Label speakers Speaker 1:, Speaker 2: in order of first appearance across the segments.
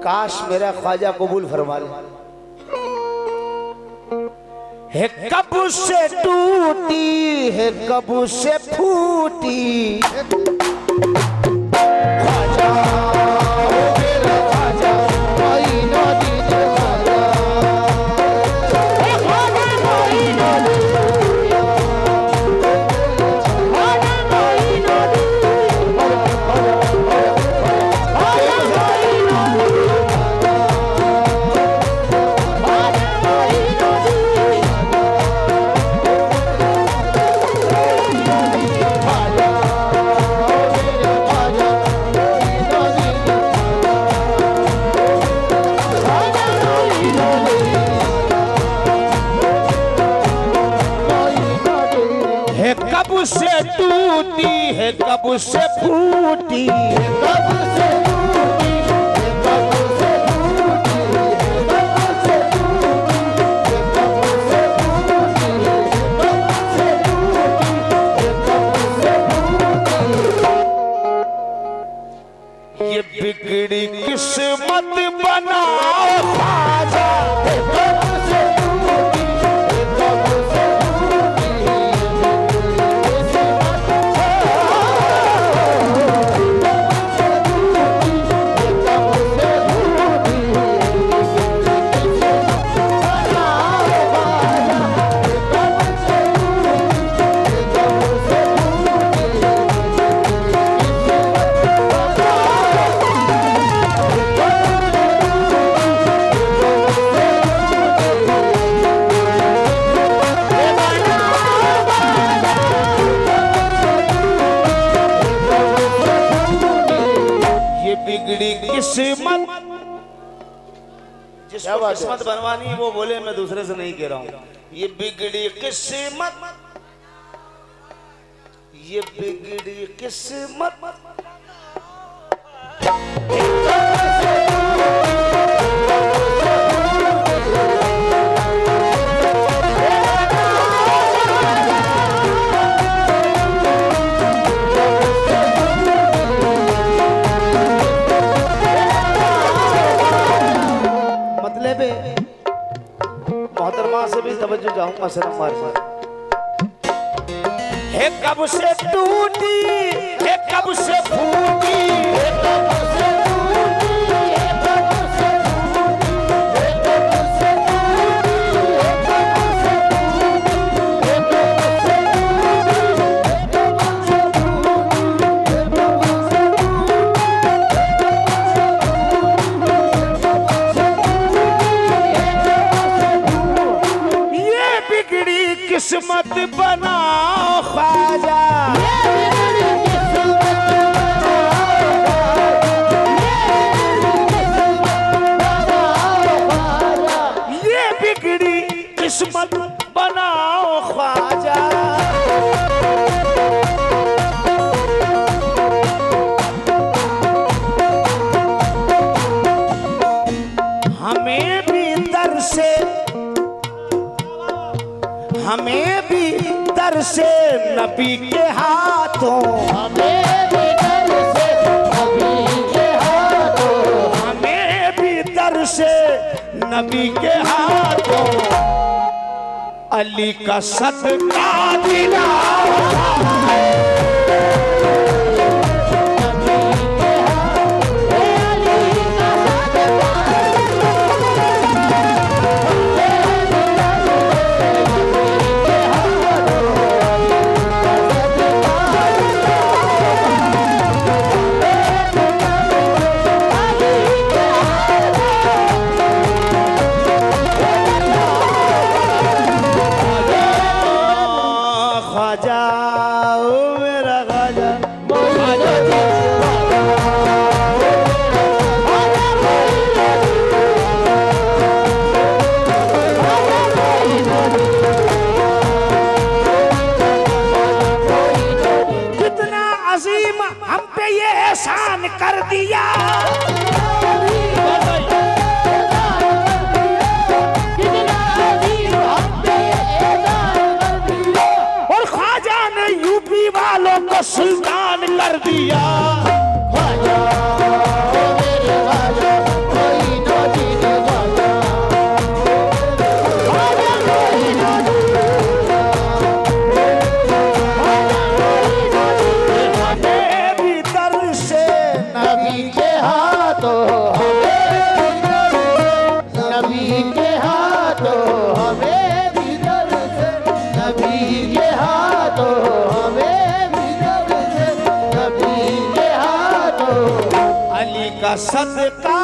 Speaker 1: काश मेरा ख्वाजा कबूल फरमा ले। है कब से टूटी है कब से फूटी ख्वाजा मेरा ख्वाजा कोई ना दीजिए ख्वाजा कोई ना कब से टूटी है कब से फूटी कब से टूटी है कब से फूटी कब से टूटी कब से फूटी कब से टूटी कब से फूटी ये बिगड़ी किस्मत बनाओ ख्वाजा कब से टूटी कब से किस्मत जिसको किस्मत बनवानी है वो बोले, मैं दूसरे से नहीं कह रहा हूँ। ये बिगड़ी किस्मत ये बिगड़ी किस्मत मोहतरमा से भी तवज्जो चाहूंगा सनम मार है कब से टूटी है कब से फूटी है कब से टूटी है कब से फूटी है कब से टूटी है कब से फूटी है कब से किस्मत बनाओ ख्वाजा ये बिगड़ी किस्मत बनाओ ख्वाजा हमें भी दर से नबी के हाथों हमें भी दर से नबी के हाथों हमें भी दर से नबी के हाथों अली का सदका दिलाओ सुल्तान कर दिया ख्वाजा मेरे ख्वाजा सदका,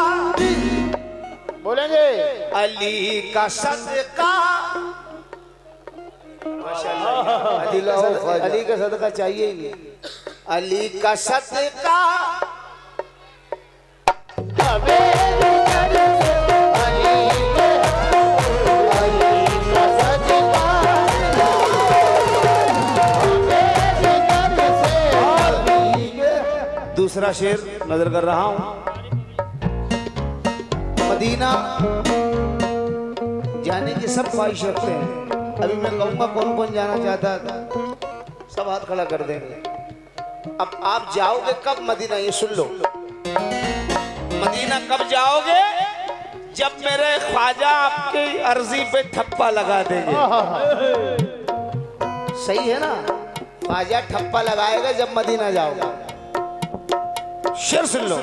Speaker 2: बोलेंगे
Speaker 1: अली का सदका।
Speaker 2: अली का सदका चाहिए ही नहीं।
Speaker 1: अली का सदका दूसरा शेर नजर कर रहा हूं। मदीना जाने की सब ख्वाहिश रखते हैं। अभी मैं कहूंगा कौन कौन जाना चाहता है, सब हाथ खड़ा कर देंगे। अब आप जाओगे कब मदीना, ये सुन लो। मदीना कब जाओगे? जब मेरे ख्वाजा आपकी अर्जी पे ठप्पा लगा देंगे। सही है ना? ख्वाजा ठप्पा लगाएगा जब मदीना जाओगे। शेर सुन लो।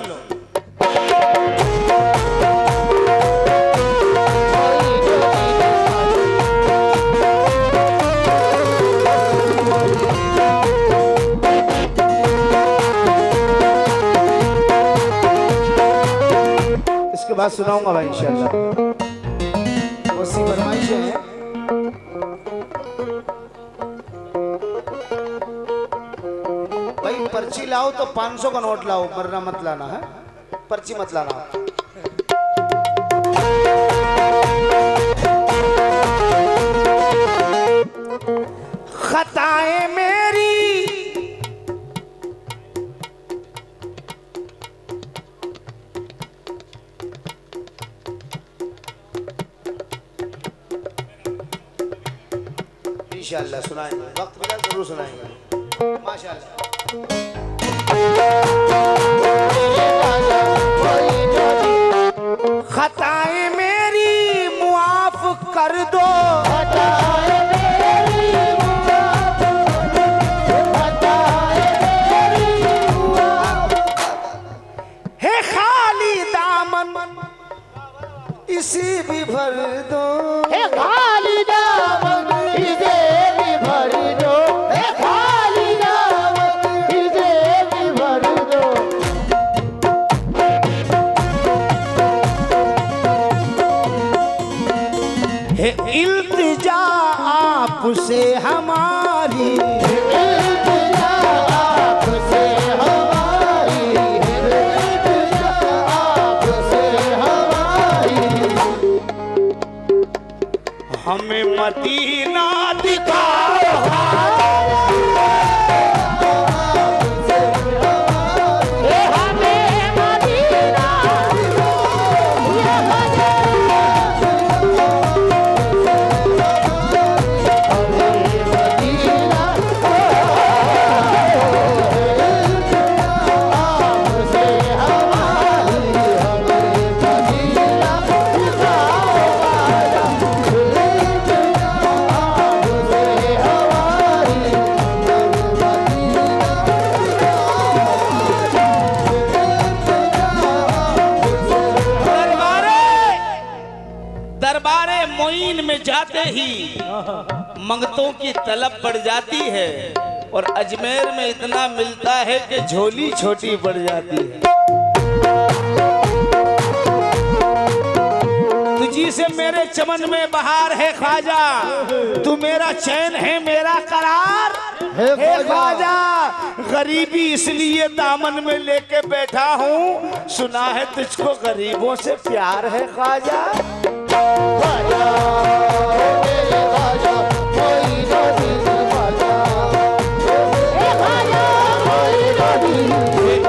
Speaker 1: इसके बाद सुनाऊंगा भाई इंशाल्लाह। वसी फरमाइशें हैं। भाई पर्ची लाओ तो 500 का नोट लाओ, वरना मत लाना है, पर्ची मत लाना। खताएं मेरी इंशाल्लाह सुनाएंगे, वक्त मिला जरूर सुनाएंगे माशाल्लाह। खताएं मेरी मुआफ कर दो, हे खाली दामन इसी भी भर दो,
Speaker 2: हे खाली दामन इसे भी भर दो, हे खाली दामन इसे भी भर दो।
Speaker 1: हे इल्तिजा आपसे हमारी,
Speaker 2: इल्तिजा आपसे हमारी, इल्तिजा आपसे हमारी।
Speaker 1: हमें मदीना दिखाओ, दरबारे मोइन में जाते ही मंगतों की तलब बढ़ जाती है, और अजमेर में इतना मिलता है कि झोली छोटी पड़ जाती है। तुझी से मेरे चमन में बहार है ख्वाजा, तू मेरा चैन है मेरा करार है ख्वाजा। गरीबी इसलिए दामन में लेके बैठा हूँ, सुना है तुझको गरीबों से प्यार है ख्वाजा।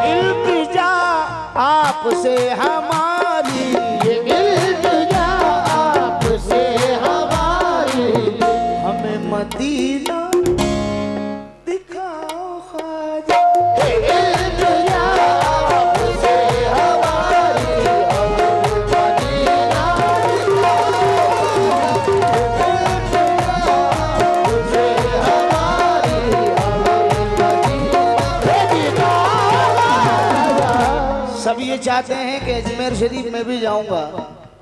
Speaker 1: इल्तिजा आपसे हमारी,
Speaker 2: इल्तिजा आपसे हमारी।
Speaker 1: हमें मदीना दिखाओ ख्वाजा।
Speaker 2: इल्तिजा आपसे हमारी, हमें मदीना
Speaker 1: सब ये चाहते हैं कि अजमेर शरीफ में भी जाऊंगा,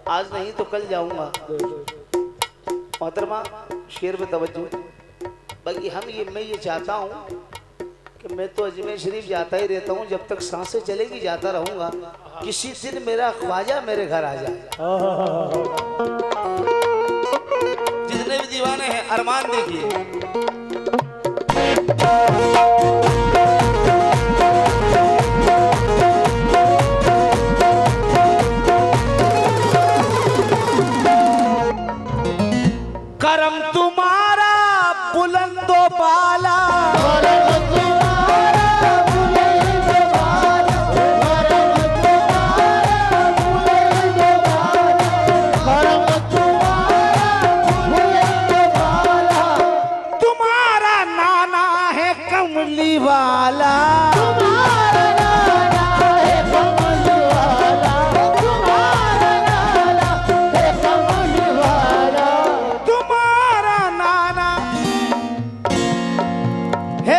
Speaker 1: आज नहीं तो कल जाऊंगा। मोहतरमा शेर पे तवज्जो। बाकी मैं ये चाहता हूँ कि मैं तो अजमेर शरीफ जाता ही रहता हूँ, जब तक सांसें चलेगी जाता रहूंगा। किसी दिन मेरा ख्वाजा मेरे घर आ जाए। जितने भी दीवाने हैं अरमान देखिए। करम तुम्हारा बुलंदो बाला, तुम्हारा नाना है कमली वाला,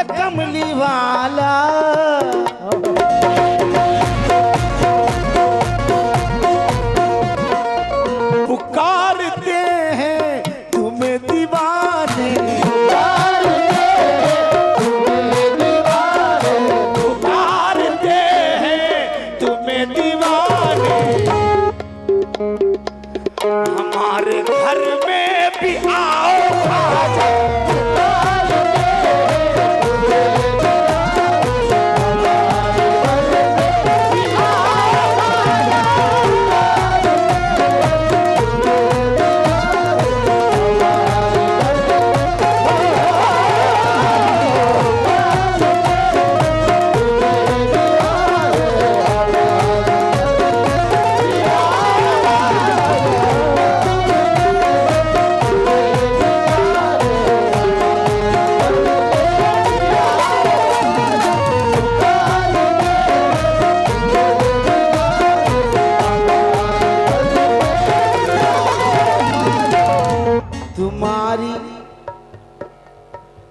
Speaker 1: कमली वाला। पुकारते हैं तुम्हें दीवाने, पुकारते हैं तुम्हें दीवाने। हमारे घर में भी आओ ख्वाजा,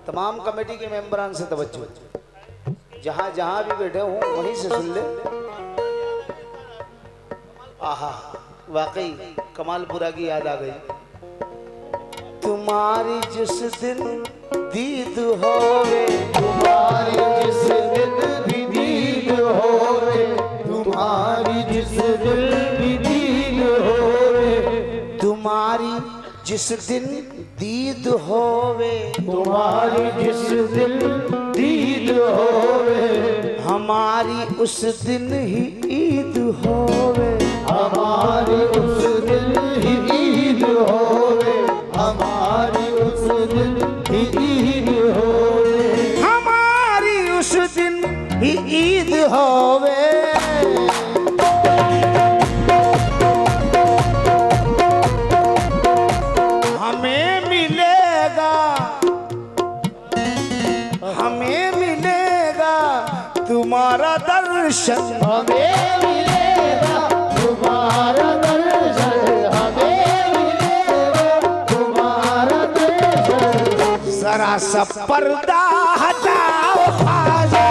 Speaker 1: तमाम कमेटी के मेंबरान से तवज्जो, जहां जहां भी बैठे हों वहीं से सुन ले। आहा, वाकई कमालपुरा की याद आ गई। तुम्हारी जिस दिन दीद होवे, तुम्हारी जिस दिन भी दीद होवे, तुम्हारी जिस दिन भी दीद होवे, तुम्हारी जिस दिन दीद होवे, तुम्हारी जिस दिन दीद होवे, हमारी उस दिन ही ईद होवे, हमारी उस दिन ही ईद होवे, हमारी उस दिन ही ईद होवे, हमारी उस दिन ही ईद होवे। हमें मिलेगा तुम्हारा दर्शन, हमें मिलेगा तुम्हारा दर्शन, हमें मिलेगा तुम्हारा दर्शन। जरा सा पर्दा हटाओ ख्वाजा,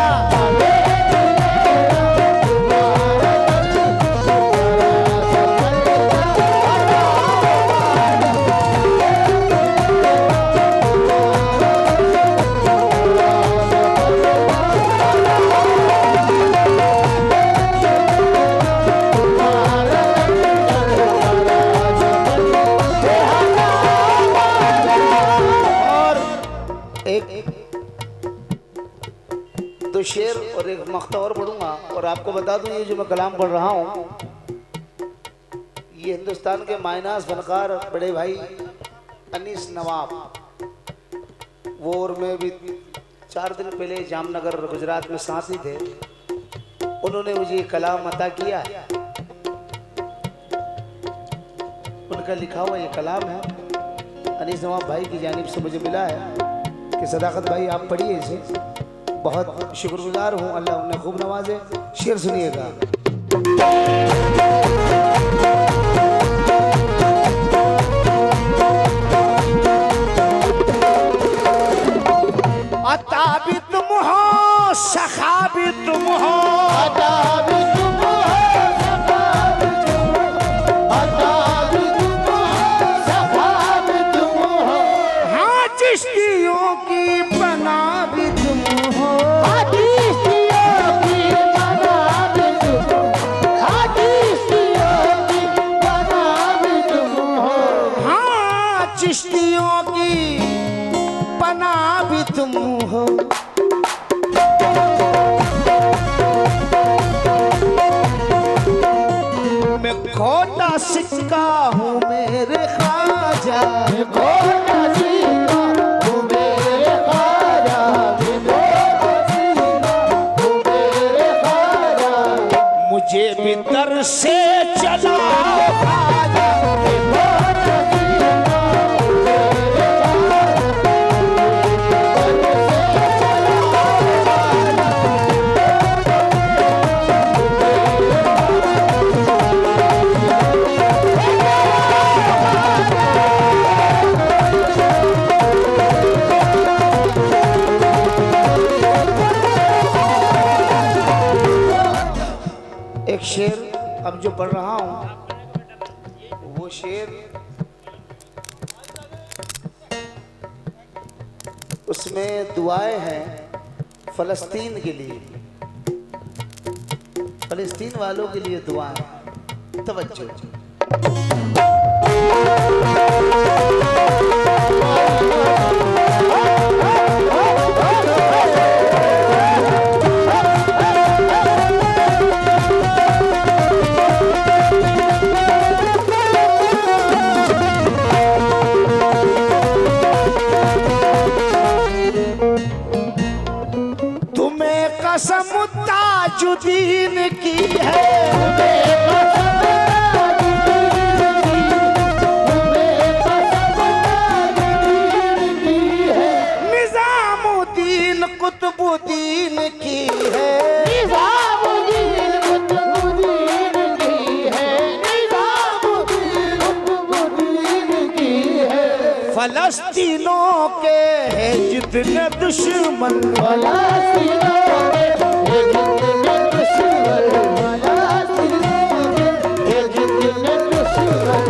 Speaker 1: दो शेर और एक मख्ता और पढ़ूंगा। और आपको बता दूं ये जो मैं कलाम पढ़ रहा हूँ ये हिंदुस्तान के मायनास फनकार बड़े भाई अनीस नवाब, वो और मैं भी 4 दिन पहले जामनगर गुजरात में साथी थे, उन्होंने मुझे ये कलाम अता किया है। उनका लिखा हुआ ये कलाम है, अनीस नवाब भाई की जानिब से मुझे मिला है कि सदाकत भाई आप पढ़िए इसे, बहुत शुक्रगुजार हूँ, अल्लाह उन्हें खूब नवाजे। शेर सुनिएगा। अता भी तुम हो, सखा भी तुम हो, अता भी तुम हो, सखा भी तुम हो, अता भी तुम हो, सखा भी तुम हो, हाँ चिश्तियों की बना भी तुम हो, हाँ चिश्तियों की बना भी तुम हो, हाँ खोटा सिक्का हूँ मेरे ख्वाजा,
Speaker 2: खोटा सिक्का हूँ मेरे ख्वाजा, खोटा सिक्का हूँ मेरे ख्वाजा।
Speaker 1: मुझे भी दर से चलाओ ख्वाजा,
Speaker 2: खोटा सिक्का हूँ मेरे ख्वाजा,
Speaker 1: एक शेर अब जो पढ़ रहा हूँ वो शेर उसमें दुआएं हैं फलस्तीन के लिए, फलस्तीन वालों के लिए दुआएं। तवज्जो। कसम ताजुद्दीन की है, निजामुद्दीन कुतुबुद्दीन की है,
Speaker 2: निजामुद्दीन कुतुबुद्दीन की है, निजामुद्दीन कुतुबुद्दीन की है।
Speaker 1: फलस्तीनों के हैं जितने दुश्मन,
Speaker 2: फलस्तीनों के हैं जितने दुश्मन, फलस्तीनों के हैं जितने दुश्मन,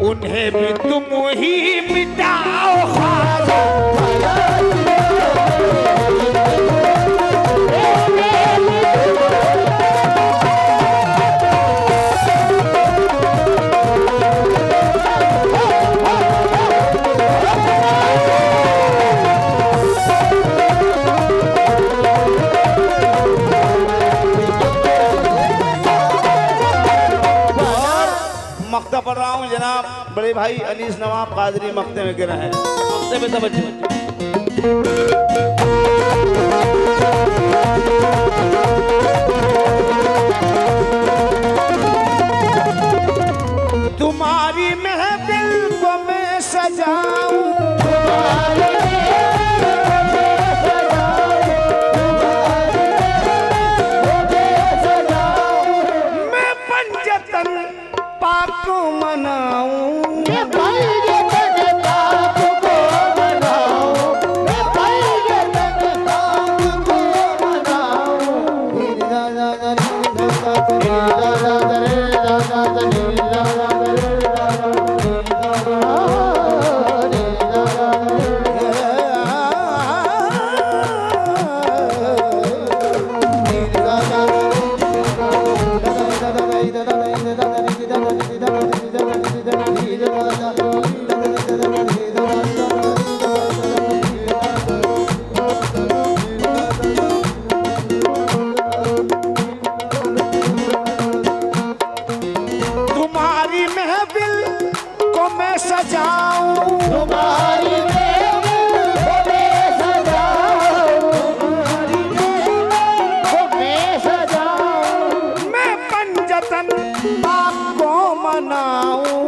Speaker 1: उन्हें भी तुम ही मिटाओ ख्वाजा, मक्ता पढ़ रहा हूँ जनाब बड़े भाई अनीस नवाब कादरी मक्ते में गिरा है। मक्ते में तवज्जो। तुम्हारी महफिल को मैं सजाऊं, मैं पंजतन पाक को मनाऊं,
Speaker 2: मैं पंजतन पाक को मनाऊं, मैं पंजतन पाक को
Speaker 1: तुम्हारी महफिल को मैं सजाऊं,
Speaker 2: तुम्हारी महफिल को मैं सजाऊं, तुम्हारी महफिल को मैं सजाऊं,
Speaker 1: मैं पंजतन पाक को मनाऊं,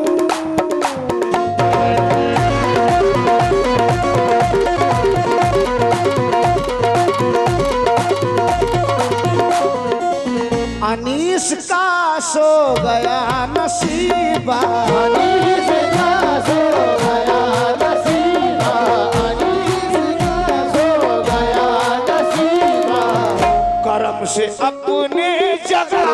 Speaker 1: अनीस का सो गया नसीबा,
Speaker 2: अनीस का सो गया नसीबा, अनीस का सो गया नसीबा,
Speaker 1: करम से अपने जगह